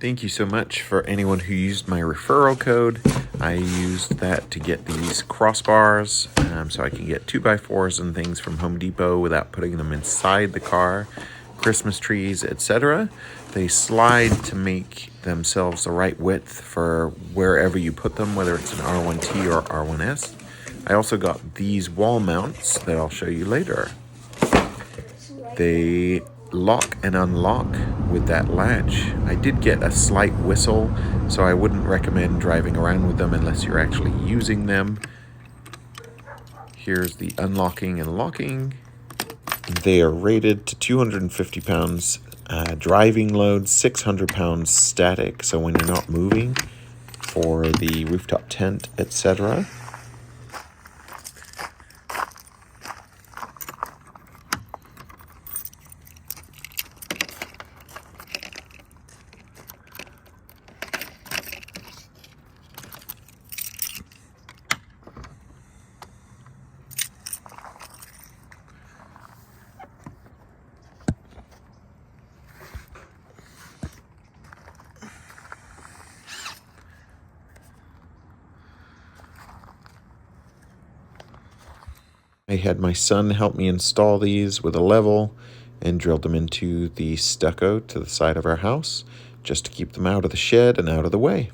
Thank you so much for anyone who used my referral code. I used that to get these crossbars so I can get 2x4s and things from Home Depot without putting them inside the car, Christmas trees, etc. They slide to make themselves the right width for wherever you put them, whether it's an R1T or R1S. I also got these wall mounts that I'll show you later. They lock and unlock with that latch. I did get a slight whistle, so I wouldn't recommend driving around with them unless you're actually using them. Here's the unlocking and locking. They are rated to 250 pounds driving load, 600 pounds static, so when you're not moving, for the rooftop tent, etc. I had my son help me install these with a level and drilled them into the stucco to the side of our house just to keep them out of the shed and out of the way.